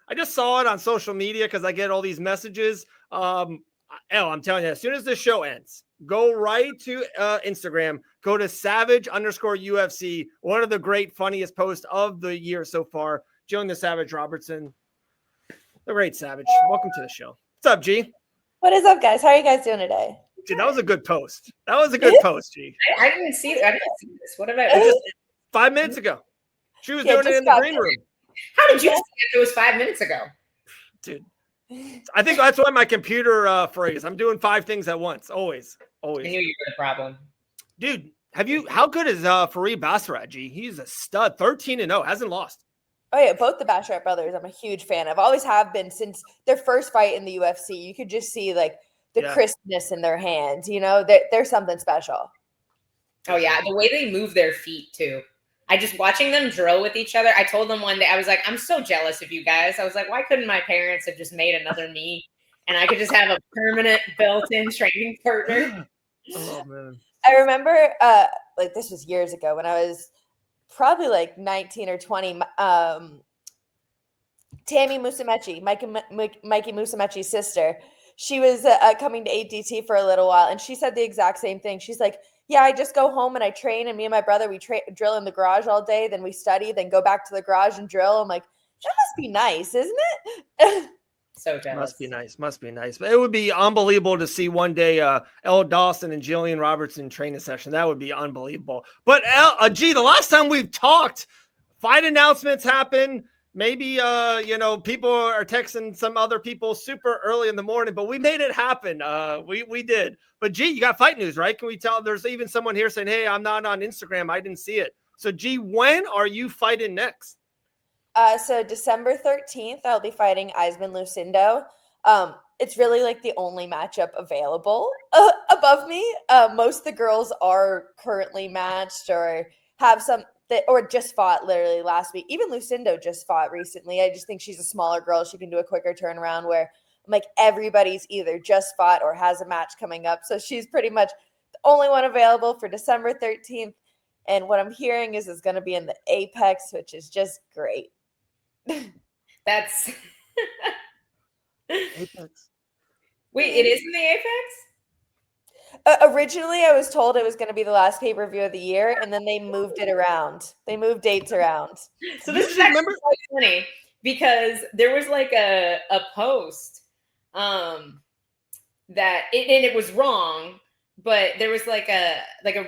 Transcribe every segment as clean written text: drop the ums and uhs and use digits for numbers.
I just saw it on social media because I get all these messages. I'm telling you, as soon as this show ends, go right to Instagram, go to Savage_UFC, one of the great, funniest posts of the year so far. Gillian the Savage Robertson, the great Savage. Welcome to the show. What's up, G? What is up, guys? How are you guys doing today? Dude, that was a good post. That was a good post, G. I didn't see this. What about just 5 minutes ago? She was doing it in the green room. How did you see it? It was 5 minutes ago. Dude, I think that's why my computer phrase. I'm doing 5 things at once. Always. I knew you were the problem. Dude, how good is Fareed Basharat, G? He's a stud. 13-0, hasn't lost. Oh, yeah, both the Basharat brothers I'm a huge fan of. Always have been since their first fight in the UFC. You could just see, like, the crispness in their hands. You know, they're something special. Oh, yeah. The way they move their feet, too. I just watching them drill with each other. I told them one day, I was like, I'm so jealous of you guys. I was like, why couldn't my parents have just made another me and I could just have a permanent built-in training partner? Oh, man. I remember, like, this was years ago when I was probably like 19 or 20. Tammy Musumeci, Mikey Musumeci's sister, she was coming to ADT for a little while, and she said the exact same thing. She's like, yeah, I just go home and I train, and me and my brother, we drill in the garage all day, then we study, then go back to the garage and drill. I'm like, that must be nice, isn't it? So jealous. Must be nice. But it would be unbelievable to see one day Dustin and Gillian Robertson train a session. That would be unbelievable. But the last time we've talked, fight announcements happen. Maybe people are texting some other people super early in the morning, but we made it happen. We did. But G, you got fight news, right? Can we tell? There's even someone here saying, "Hey, I'm not on Instagram. I didn't see it." So G, when are you fighting next? So December 13th, I'll be fighting Eisman Lucindo. It's really like the only matchup available above me. Most of the girls are currently matched or have some or just fought literally last week. Even Lucindo just fought recently. I just think she's a smaller girl. She can do a quicker turnaround where I'm like everybody's either just fought or has a match coming up. So she's pretty much the only one available for December 13th. And what I'm hearing is it's going to be in the Apex, which is just great. That's Apex. Wait, it is in the Apex? Originally, I was told it was going to be the last pay-per-view of the year, and then they moved it around. They moved dates around. So this is actually quite funny because there was like a post that it was wrong, but there was like a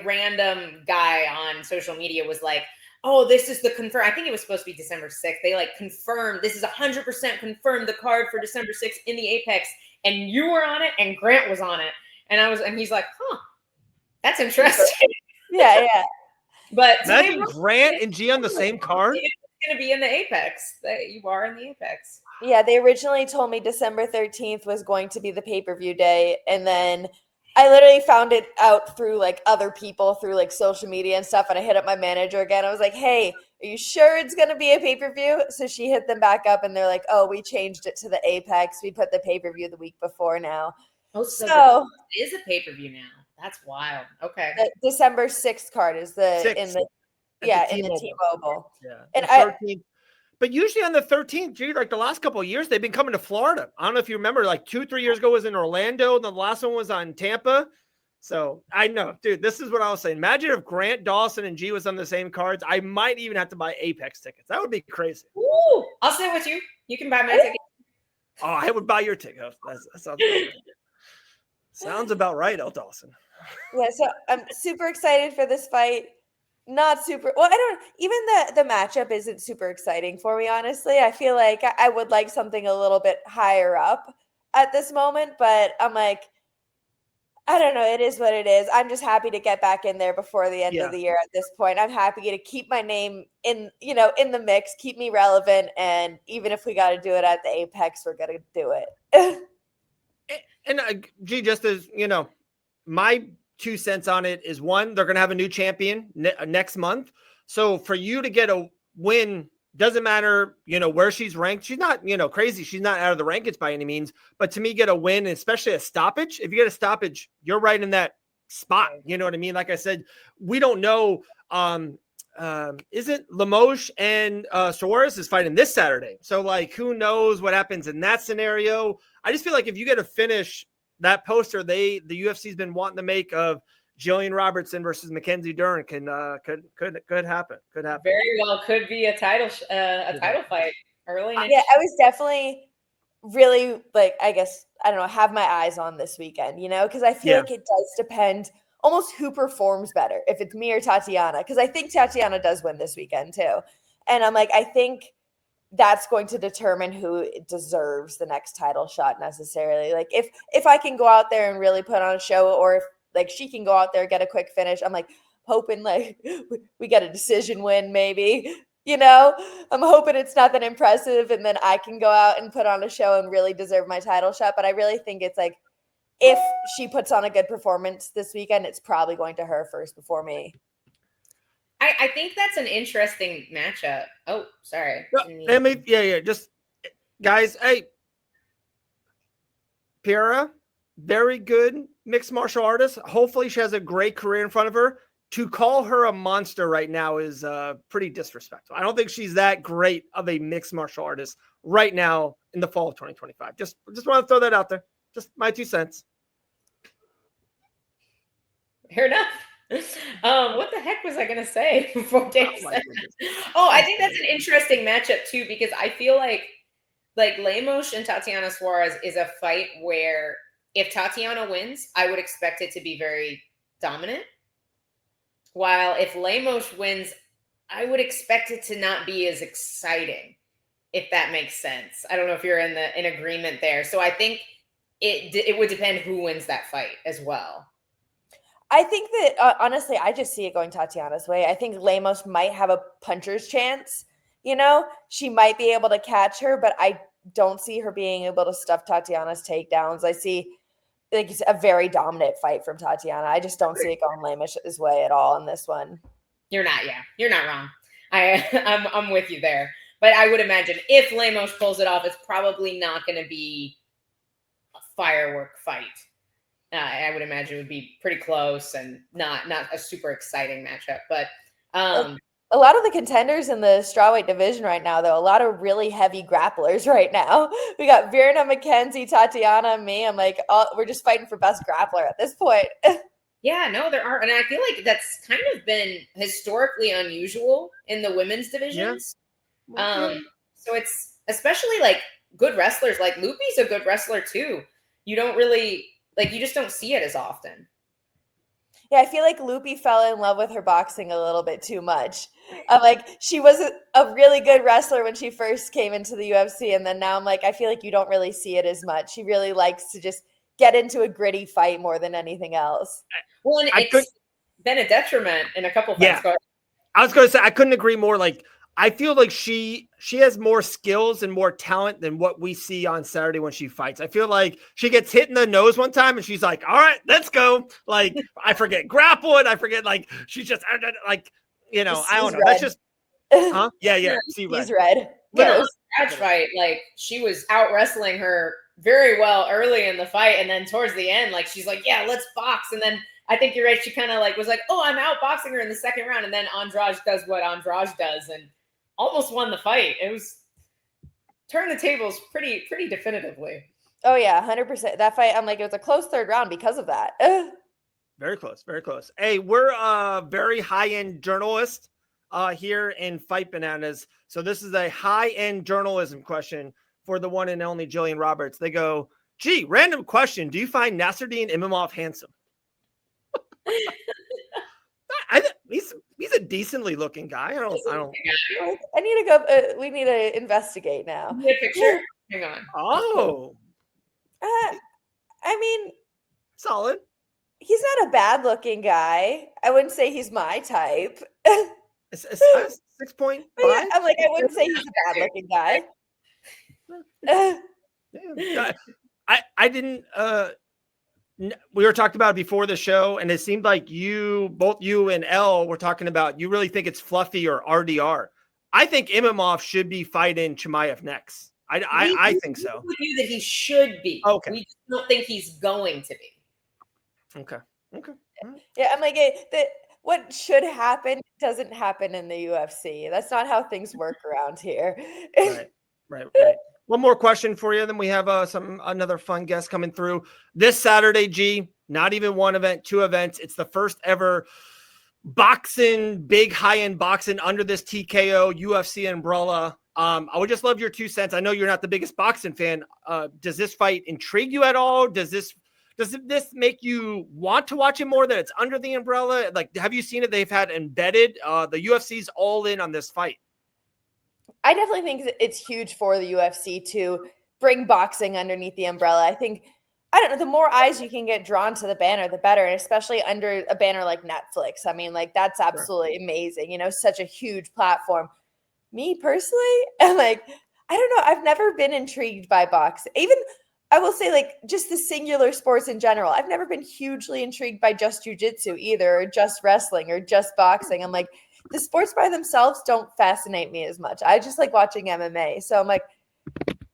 random guy on social media was like, oh, this is the confirm. I think it was supposed to be December 6th. They like confirmed this is 100% confirmed the card for December 6th in the Apex, and you were on it, and Grant was on it. And he's like, huh, that's interesting. Yeah. But imagine Grant and G on the same card. It's going to be in the Apex. You are in the Apex. Yeah, they originally told me December 13th was going to be the pay-per-view day. And then I literally found it out through like other people through like social media and stuff. And I hit up my manager again. I was like, hey, are you sure it's going to be a pay-per-view? So she hit them back up and they're like, oh, we changed it to the Apex. We put the pay-per-view the week before now. Oh, so it is a pay-per-view now. That's wild. Okay. The December 6th card is in the T-Mobile. Yeah. And but usually on the 13th, G, like the last couple of years, they've been coming to Florida. I don't know if you remember, like 2-3 years ago was in Orlando, and the last one was on Tampa. So I know, dude, this is what I was saying. Imagine if Grant, Dawson, and G was on the same cards. I might even have to buy Apex tickets. That would be crazy. Ooh, I'll sit with you. You can buy my ticket. Oh, I would buy your ticket. That sounds good. Sounds about right, El Dawson. Yeah, so I'm super excited for this fight. Not super. Well, I don't. Even the matchup isn't super exciting for me, honestly. I feel like I would like something a little bit higher up at this moment, but I'm like, I don't know. It is what it is. I'm just happy to get back in there before the end of the year. At this point, I'm happy to keep my name in the mix, keep me relevant, and even if we got to do it at the Apex, we're gonna do it. And G, just as you know, my 2 cents on it is one, they're going to have a new champion next month. So for you to get a win, doesn't matter, where she's ranked. She's not, crazy. She's not out of the rankings by any means, but to me, get a win, especially a stoppage. If you get a stoppage, you're right in that spot. You know what I mean? Like I said, we don't know isn't Limoges and Suarez is fighting this Saturday. So like, who knows what happens in that scenario? I just feel like if you get a finish, that poster the UFC's been wanting to make of Gillian Robertson versus Mackenzie Dern could happen. Could happen. Very well could be a title fight early next Yeah, I was definitely really like, I guess, I don't know, have my eyes on this weekend, you know, because I feel like it does depend almost who performs better, if it's me or Tatiana, because I think Tatiana does win this weekend too. And I'm like, I think that's going to determine who deserves the next title shot necessarily. Like if I can go out there and really put on a show, or if like she can go out there, get a quick finish, I'm like hoping like we get a decision win maybe. You know, I'm hoping it's nothing impressive and then I can go out and put on a show and really deserve my title shot. But I really think it's like, if she puts on a good performance this weekend, it's probably going to her first before me. I think that's an interesting matchup. Oh, sorry. Just guys, hey, Piera, very good mixed martial artist. Hopefully she has a great career in front of her. To call her a monster right now is pretty disrespectful. I don't think she's that great of a mixed martial artist right now in the fall of 2025. Just want to throw that out there. Just my 2 cents. Fair enough. What the heck was I going to say before Dave said that? Oh, I think that's an interesting matchup too, because I feel like Lemos and Tatiana Suarez is a fight where if Tatiana wins, I would expect it to be very dominant. While if Lemos wins, I would expect it to not be as exciting, if that makes sense. I don't know if you're in agreement there. So I think it would depend who wins that fight as well. I think that honestly, I just see it going Tatiana's way. I think Lemos might have a puncher's chance. You know, she might be able to catch her, but I don't see her being able to stuff Tatiana's takedowns. I see like it's a very dominant fight from Tatiana. I just don't see it going Lemos' way at all in this one. You're not wrong. I'm with you there. But I would imagine if Lemos pulls it off, it's probably not going to be a firework fight. I would imagine it would be pretty close and not a super exciting matchup. But a lot of the contenders in the strawweight division right now, though, a lot of really heavy grapplers right now. We got Virna, Mackenzie, Tatiana, and me. I'm like, we're just fighting for best grappler at this point. Yeah, no, there are. And I feel like that's kind of been historically unusual in the women's divisions. Yeah. So it's especially like good wrestlers. Like Lupi's a good wrestler too. You don't really, like, you just don't see it as often. Yeah, I feel like Lupi fell in love with her boxing a little bit too much. Like, she was a really good wrestler when she first came into the UFC, and then now I'm like, I feel like you don't really see it as much. She really likes to just get into a gritty fight more than anything else. Well, and it's been a detriment in a couple fights. Yeah. I was going to say, I couldn't agree more. Like, I feel like she has more skills and more talent than what we see on Saturday when she fights. I feel like she gets hit in the nose one time and she's like, all right, let's go. Like, I forget grappling. I forget, like, she's just like, you know, I don't know. Red. That's just, huh? Yeah. He's red. Literally, scratch fight. Like, she was out wrestling her very well early in the fight. And then towards the end, like, she's like, yeah, let's box. And then I think you're right. She kind of like was like, oh, I'm out boxing her in the second round. And then Andrade does what Andrade does and almost won the fight. It was turned the tables pretty definitively. Oh yeah, 100%. That fight, I'm like, it was a close third round because of that. Very close, very close. Hey, we're very high-end journalists here in Fight Bananas. So this is a high-end journalism question for the one and only Gillian Roberts. They go, gee, random question. Do you find Nasruddin Imavov handsome? He's a decently looking guy. I don't. I need to go. We need to investigate now. Need a picture? Hang on. Oh. I mean, solid. He's not a bad looking guy. I wouldn't say he's my type. 6.5. Yeah, I'm like, I wouldn't say he's a bad looking guy. I didn't. We were talking about it before the show, and it seemed like both you and Elle were talking about you really think it's Fluffy or RDR. I think Imavov should be fighting Chimaev next. I think so. We knew that he should be. Okay. We just don't think he's going to be. Okay. Yeah, I'm like, what should happen doesn't happen in the UFC. That's not how things work around here. Right. One more question for you. Then we have another fun guest coming through this Saturday. G, not even one event, two events. It's the first ever boxing, big high-end boxing under this TKO UFC umbrella. I would just love your 2 cents. I know you're not the biggest boxing fan. Does this fight intrigue you at all? Does this make you want to watch it more, that it's under the umbrella? Like, have you seen it? They've had embedded. The UFC's all in on this fight. I definitely think it's huge for the UFC to bring boxing underneath the umbrella. I think, I don't know, the more eyes you can get drawn to the banner, the better, and especially under a banner like Netflix. I mean, like, that's absolutely amazing. You know, such a huge platform. Me personally, like, I don't know. I've never been intrigued by boxing. Even, I will say, like, just the singular sports in general. I've never been hugely intrigued by just jiu-jitsu either, or just wrestling, or just boxing. I'm like, the sports by themselves don't fascinate me as much. I just like watching MMA. So I'm like,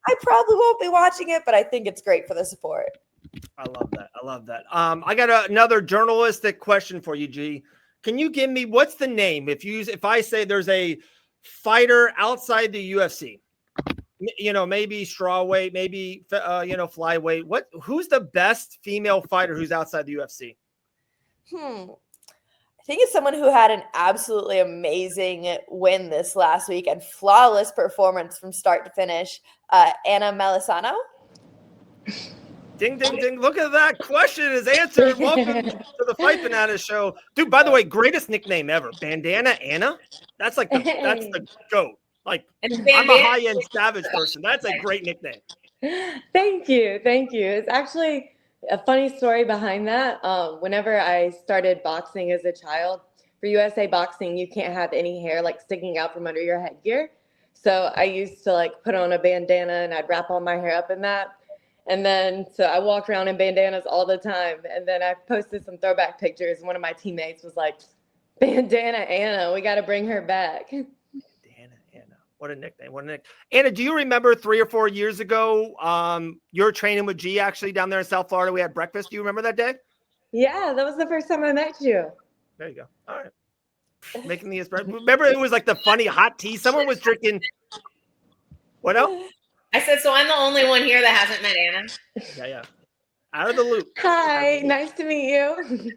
I probably won't be watching it, but I think it's great for the sport. I love that. I got another journalistic question for you, G. Can you give me, what's the name? If I say there's a fighter outside the UFC, you know, maybe strawweight, maybe, flyweight, who's the best female fighter who's outside the UFC? I think it's someone who had an absolutely amazing win this last week and flawless performance from start to finish. Anna Melisano. Ding, ding, ding. Look at that. Question is answered. Welcome to the Fight Banana Show. Dude, by the way, greatest nickname ever. Bandana Anna? That's like that's the GOAT. Like, I'm a high-end savage person. That's a great nickname. Thank you. It's actually a funny story behind that. Whenever I started boxing as a child, for USA Boxing, you can't have any hair like sticking out from under your headgear. So I used to like put on a bandana and I'd wrap all my hair up in that. And then, so I walked around in bandanas all the time. And then I posted some throwback pictures. One of my teammates was like, Bandana Anna, we got to bring her back. Bandana Anna. What a nickname. Anna, do you remember 3 or 4 years ago, you were training with G actually down there in South Florida? We had breakfast. Do you remember that day? Yeah, that was the first time I met you. There you go. All right. Making the espresso. Remember, it was like the funny hot tea. Someone was drinking. What else? I said, so I'm the only one here that hasn't met Anna. Yeah. Out of the loop. Hi, nice to meet you.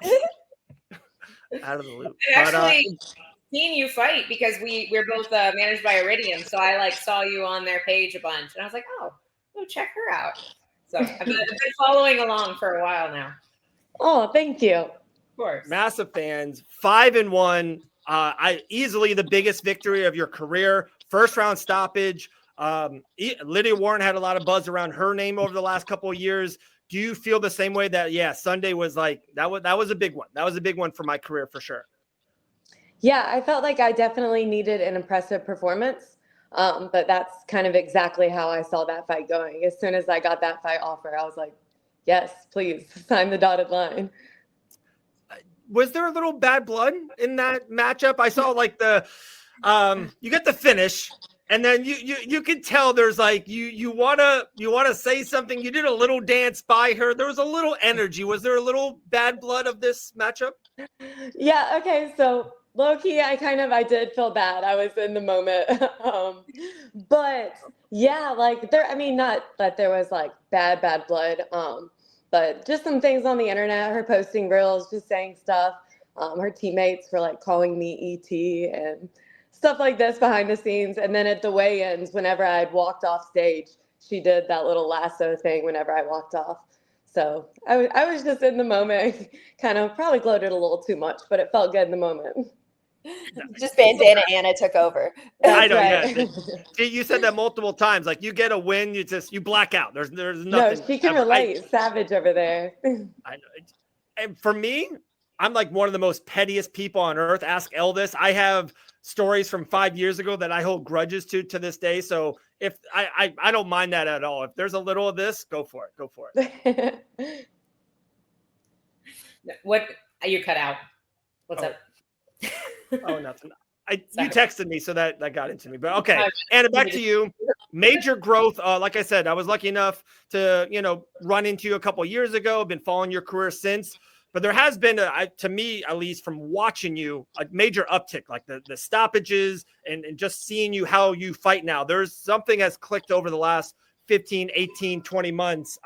Out of the loop. I've actually seen you fight because we're both managed by Iridium. So I like saw you on their page a bunch. And I was like, oh, go check her out. So I've been following along for a while now. Oh, thank you. Of course. Massive fans. 5-1. I easily the biggest victory of your career. First round stoppage. Lydia Warren had a lot of buzz around her name over the last couple of years. Do you feel the same way that, Sunday was like, that was a big one. That was a big one for my career for sure. Yeah, I felt like I definitely needed an impressive performance. But that's kind of exactly how I saw that fight going. As soon as I got that fight offer, I was like, yes, please sign the dotted line. Was there a little bad blood in that matchup? I saw like you get the finish. And then you could tell there's like you wanna say something. You did a little dance by her. There was a little energy. Was there a little bad blood of this matchup? Yeah. Okay. So low key, I did feel bad. I was in the moment, but yeah, like not that there was like bad blood. But just some things on the internet. Her posting reels, just saying stuff. Her teammates were like calling me ET and stuff like this behind the scenes. And then at the weigh-ins, whenever I'd walked off stage, she did that little lasso thing whenever I walked off. So I was just in the moment, kind of probably gloated a little too much, but it felt good in the moment. Just Bandana Anna took over. I know. Right. Yeah. You said that multiple times. Like you get a win, you black out. There's nothing. No, she can relate. Savage over there. I know. And for me, I'm like one of the most pettiest people on earth. Ask Elvis. I have stories from 5 years ago that I hold grudges to this day. So if I don't mind that at all. If there's a little of this, go for it. What you cut out? What's up? Oh, nothing. You texted me, so that got into me. But okay, Anna, back to you. Major growth. Like I said, I was lucky enough to run into you a couple of years ago. I've been following your career since. but there has been, to me, at least from watching you, a major uptick, like the stoppages and just seeing you, how you fight now. There's something has clicked over the last 15, 18, 20 months.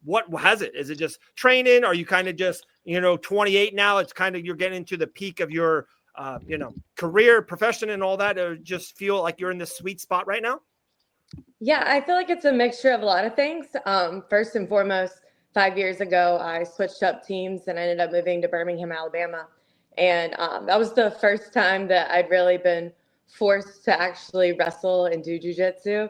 What has it? Is it just training? Are you kind of just, 28 now? It's kind of, you're getting into the peak of your, career, profession and all that, or just feel like you're in this sweet spot right now? Yeah, I feel like it's a mixture of a lot of things. First and foremost, 5 years ago, I switched up teams and I ended up moving to Birmingham, Alabama. And that was the first time that I'd really been forced to actually wrestle and do jujitsu.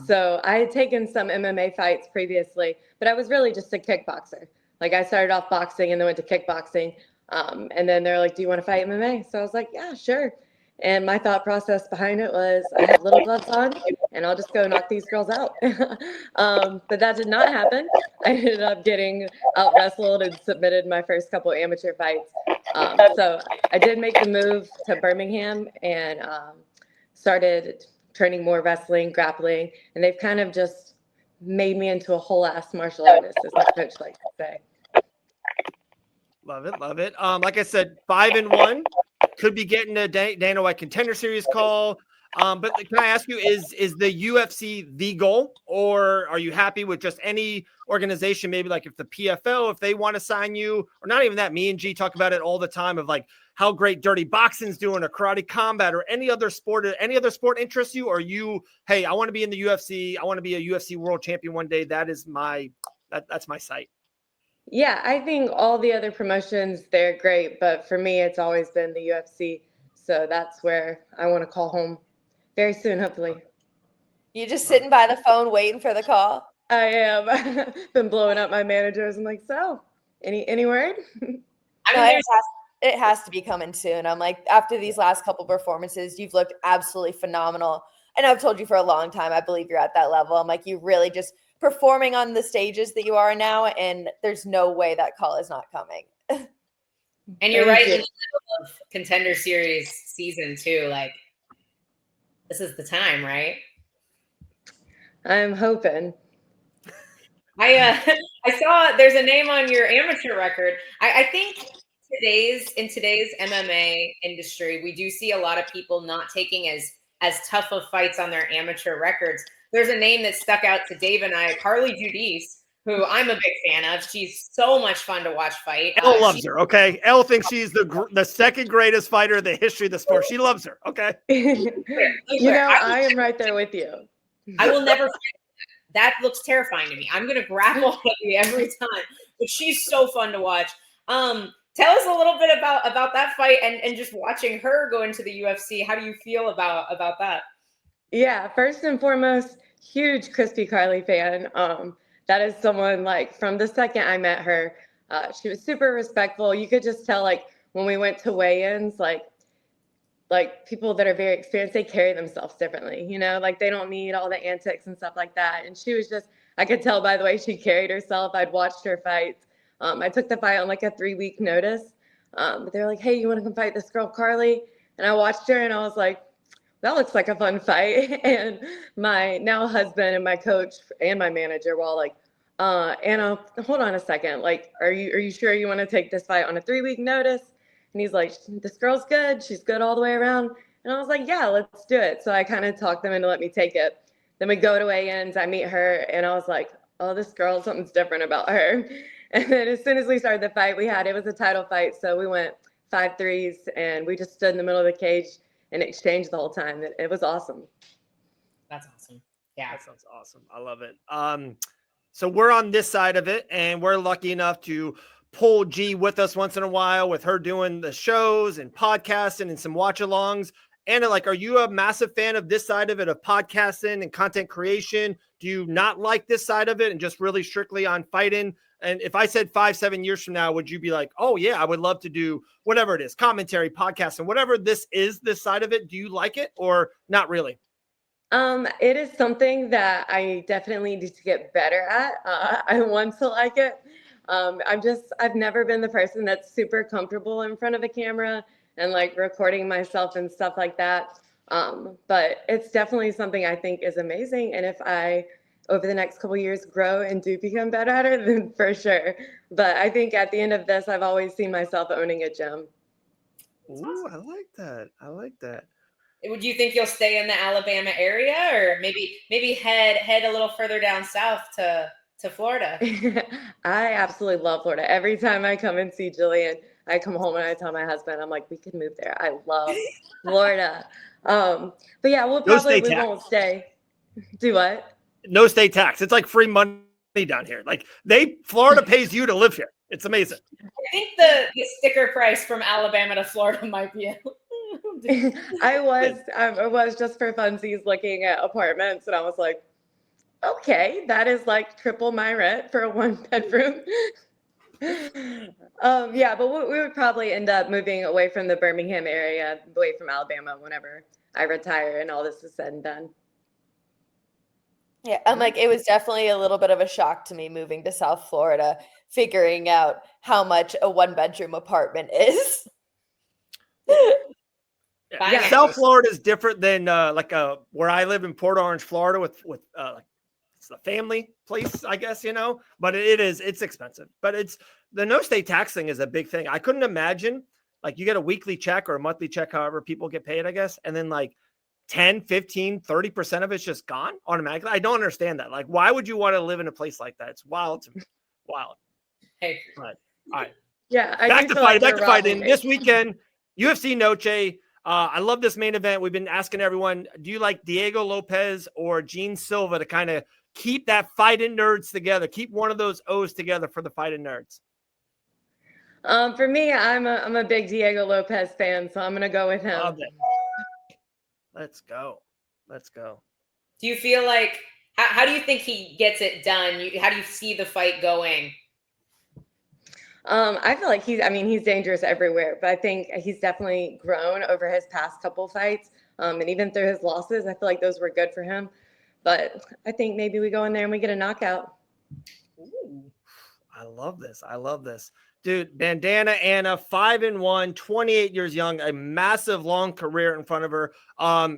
So I had taken some MMA fights previously, but I was really just a kickboxer. Like I started off boxing and then went to kickboxing. And then they're like, do you want to fight MMA? So I was like, yeah, sure. And my thought process behind it was I have little gloves on and I'll just go knock these girls out. But that did not happen. I ended up getting out wrestled and submitted my first couple amateur fights. So I did make the move to Birmingham and started training more wrestling, grappling, and they've kind of just made me into a whole ass martial artist, as my coach likes to say. Love it. Love it. Like I said, 5-1. Could be getting a Dana White Contender Series call. But can I ask you, is the UFC the goal, or are you happy with just any organization? Maybe like if the PFL, if they want to sign you, or not even that. Me and G talk about it all the time of like how great Dirty Boxing's doing, or Karate Combat, or any other sport interests you? Or you, hey, I want to be in the UFC. I want to be a UFC world champion one day. That is that's my sight. Yeah, I think all the other promotions, they're great, but for me, it's always been the UFC. So that's where I want to call home very soon, hopefully. You just sitting by the phone waiting for the call? I am. Been blowing up my managers. I'm like, so any word? It has to be coming soon. I'm like, after these last couple performances, you've looked absolutely phenomenal. And I've told you for a long time, I believe you're at that level. I'm like, you really just performing on the stages that you are now, and there's no way that call is not coming. And you're right in the middle of Contender Series season too. Like, this is the time, right? I'm hoping. I saw there's a name on your amateur record. I think in today's MMA industry, we do see a lot of people not taking as tough of fights on their amateur records. There's a name that stuck out to Dave and I, Carly Judice, who I'm a big fan of. She's so much fun to watch fight. Elle loves her, okay? Elle thinks she's the second greatest fighter in the history of the sport. She loves her, okay? I am right there with you. I will never fight. That looks terrifying to me. I'm going to grapple with you every time. But she's so fun to watch. Tell us a little bit about that fight and just watching her go into the UFC. How do you feel about that? Yeah, first and foremost, huge Crispy Carly fan. That is someone, like, from the second I met her, she was super respectful. You could just tell, like, when we went to weigh-ins, like people that are very experienced, they carry themselves differently, like they don't need all the antics and stuff like that. And she was just, I could tell by the way she carried herself. I'd watched her fights. I took the fight on like a 3-week notice. But they're like, hey, you want to come fight this girl, Carly? And I watched her and I was like, that looks like a fun fight. And my now husband and my coach and my manager were all like, Anna, hold on a second. Like, are you sure you want to take this fight on a 3-week notice? And he's like, this girl's good. She's good all the way around. And I was like, yeah, let's do it. So I kind of talked them into let me take it. Then we go to weigh-ins. I meet her and I was like, oh, this girl, something's different about her. And then as soon as we started the fight, it was a title fight. So we went 5-3s and we just stood in the middle of the cage and exchanged the whole time. It was awesome. That's awesome. Yeah. That sounds awesome. I love it. So we're on this side of it and we're lucky enough to pull G with us once in a while with her doing the shows and podcasting and some watch alongs. Anna, like, are you a massive fan of this side of it, of podcasting and content creation? Do you not like this side of it and just really strictly on fighting? And if I said 5-7 years from now, would you be like, oh yeah, I would love to do whatever it is, commentary, podcast, and whatever this is, this side of it? Do you like it or not really? It is something that I definitely need to get better at. I want to like it. I've never been the person that's super comfortable in front of a camera and like recording myself and stuff like that. But it's definitely something I think is amazing. And if I over the next couple of years grow and do become better at it, then for sure. But I think at the end of this, I've always seen myself owning a gym. Ooh, I like that. I like that. Would you think you'll stay in the Alabama area, or maybe head a little further down south to Florida? I absolutely love Florida. Every time I come and see Gillian, I come home and I tell my husband, I'm like, we could move there. I love Florida. But yeah, we won't stay. Do what? No state tax. It's like free money down here. Like Florida pays you to live here. It's amazing. I think the sticker price from Alabama to Florida might be. I was just for funsies looking at apartments, and I was like, okay, that is like triple my rent for a 1-bedroom. Yeah, but we would probably end up moving away from the Birmingham area, away from Alabama whenever I retire and all this is said and done. Yeah, I'm like, it was definitely a little bit of a shock to me moving to South Florida, figuring out how much a 1-bedroom apartment is. Yeah, South Florida is different than where I live in Port Orange, Florida, with like it's a family place, I guess, but it's expensive. But it's the no state tax thing is a big thing. I couldn't imagine like you get a weekly check or a monthly check, however people get paid, I guess, and then like 10, 15, 30% of it's just gone automatically. I don't understand that. Like, why would you want to live in a place like that? It's wild to me. Wild. Hey, but all right. Yeah. Back to fighting. This weekend, UFC Noche. I love this main event. We've been asking everyone, do you like Diego Lopez or Gene Silva to kind of keep that Fighting Nerds together? Keep one of those O's together for the Fighting Nerds. For me, I'm a big Diego Lopez fan, so I'm going to go with him. Love it. Let's go. Do you feel like, how do you think he gets it done? How do you see the fight going? I feel like he's dangerous everywhere, but I think he's definitely grown over his past couple fights. And even through his losses, I feel like those were good for him. But I think maybe we go in there and we get a knockout. Ooh, I love this. Dude, Bandana Anna, 5-1, 28 years young, a massive long career in front of her.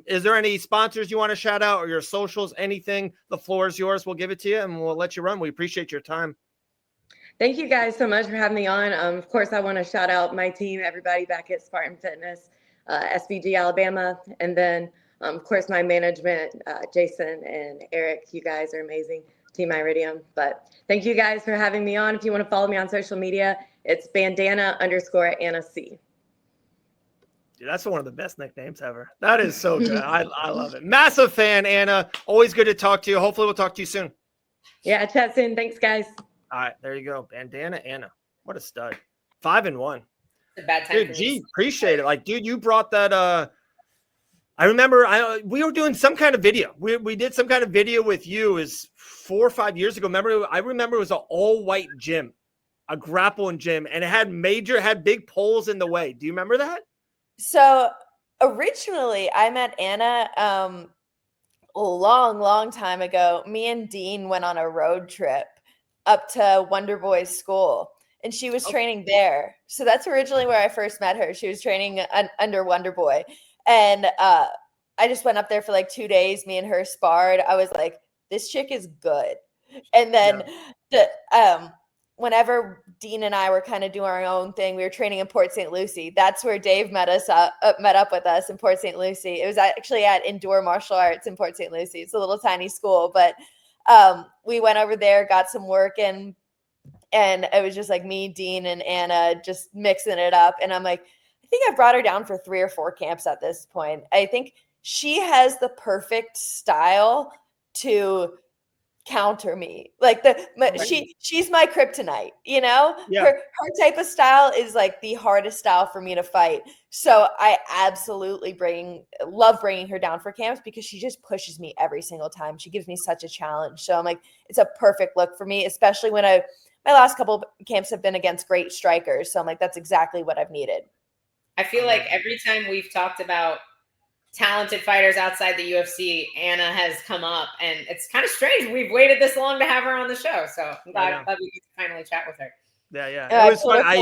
Is there any sponsors you want to shout out or your socials, anything? The floor is yours. We'll give it to you and we'll let you run. We appreciate your time. Thank you guys so much for having me on. Of course, I want to shout out my team, everybody back at Spartan Fitness, SVG Alabama, and then, of course, my management, Jason and Eric. You guys are amazing. Team Iridium. But thank you guys for having me on. If you want to follow me on social media, it's bandana_Anna C. Dude, that's one of the best nicknames ever. That is so good. I love it. Massive fan, Anna. Always good to talk to you. Hopefully we'll talk to you soon. Yeah, chat soon. Thanks, guys. All right, there you go. Bandana Anna. What a stud. 5-1. It's a bad time. Dude, gee, appreciate it. Like, dude, you brought that I remember we were doing some kind of video. We did some kind of video with you is 4 or 5 years ago. I remember it was an all-white gym, a grappling gym, and it had big poles in the way. Do you remember that? So originally I met Anna a long time ago. Me and Dean went on a road trip up to Wonder Boy's school, and she was training there. So that's originally where I first met her. She was training under Wonder Boy. And I just went up there for like 2 days. Me and her sparred. I was like, this chick is good. And then whenever Dean and I were kind of doing our own thing, we were training in Port St. Lucie. That's where Dave met up with us in Port St. Lucie. It was actually at Indoor Martial Arts in Port St. Lucie. It's a little tiny school, but we went over there, got some work in, and it was just like me, Dean, and Anna just mixing it up. And I'm like, I think I've brought her down for 3 or 4 camps at this point. I think she has the perfect style to counter me. Like she's my kryptonite, Yeah. Her type of style is like the hardest style for me to fight. So I absolutely love bringing her down for camps because she just pushes me every single time. She gives me such a challenge. So I'm like, it's a perfect look for me, especially when my last couple of camps have been against great strikers. So I'm like, that's exactly what I've needed. I feel like every time we've talked about talented fighters outside the UFC, Anna has come up, and it's kind of strange. We've waited this long to have her on the show, so I'm glad we get to finally chat with her. Yeah. It was fun. I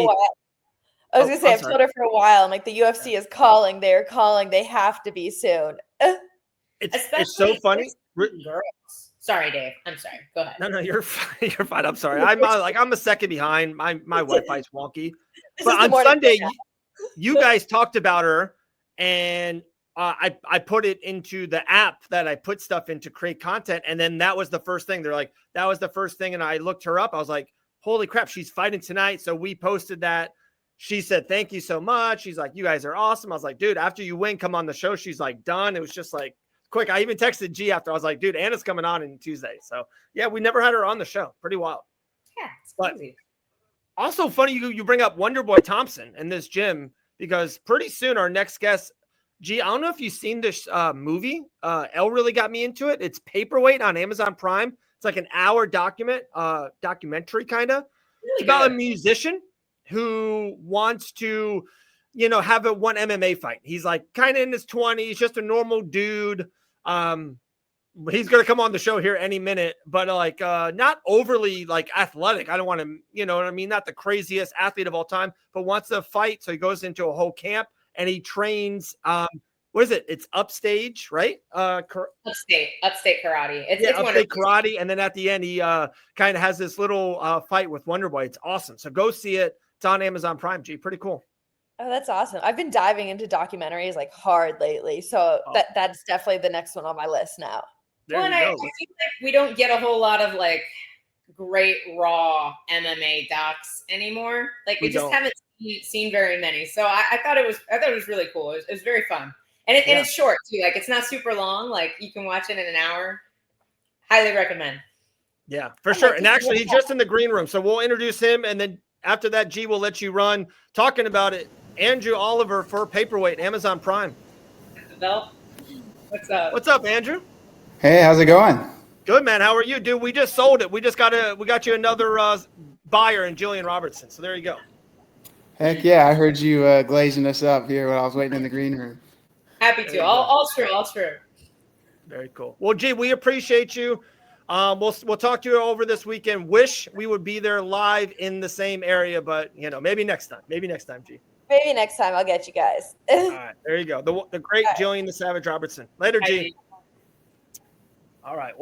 was gonna say, I've told her for a while. I'm like, the UFC is calling. They're calling. They have to be soon. It's so funny. Girls. Sorry, Dave. I'm sorry. Go ahead. No, you're fine. You're fine. I'm sorry. I'm a second behind. My Wi-Fi's wonky. This But is the on morning Sunday, show. you guys talked about her, and I put it into the app that I put stuff in to create content, and then that was the first thing. They're like, that was the first thing, and I looked her up. I was like, holy crap, she's fighting tonight. So we posted that. She said, thank you so much. She's like, you guys are awesome. I was like, dude, after you win, come on the show. She's like, done. It was just like quick. I even texted G after. I was like, dude, Anna's coming on Tuesday. So yeah, we never had her on the show. Pretty wild. Yeah, it's But crazy. also funny you bring up Wonderboy Thompson in this gym, because pretty soon our next guest, G, I don't know if you've seen this movie. Elle really got me into it. It's Paperweight on Amazon Prime. It's like an hour documentary kind of. Really It's about good. a musician who wants to, have one MMA fight. He's like kind of in his 20s, just a normal dude. He's going to come on the show here any minute, but like not overly like athletic. I don't want to, you know what I mean? Not the craziest athlete of all time, but wants to fight. So he goes into a whole camp and he trains. What is it? It's Upstage, right? Upstate karate. It's Upstate wonderful. karate. And then at the end, he kind of has this little fight with Wonderboy. It's awesome. So go see it. It's on Amazon Prime, G. Pretty cool. Oh, that's awesome. I've been diving into documentaries like hard lately. So that's definitely the next one on my list now. Well, and I feel like we don't get a whole lot of like great raw MMA docs anymore. Like we just haven't seen very many. So I thought it was really cool. It was very fun. And it's short too. Like it's not super long. Like you can watch it in an hour. Highly recommend. Yeah, for sure. And actually he's just in the green room. So we'll introduce him, and then after that, G, we'll let you run talking about it. Andrew Oliver for Paperweight, Amazon Prime. What's up? What's up, Andrew? Hey, how's it going? Good, man. How are you, dude? We just sold it. We got you another buyer in Gillian Robertson. So there you go. Heck yeah, I heard you glazing us up here when I was waiting in the green room. Happy to. All true. Very cool. Well, G, we appreciate you. We'll talk to you over this weekend. Wish we would be there live in the same area, but maybe next time. Maybe next time, G. Maybe next time I'll get you guys. All right, there you go. The great Gillian the Savage Robertson. Later, G. All right.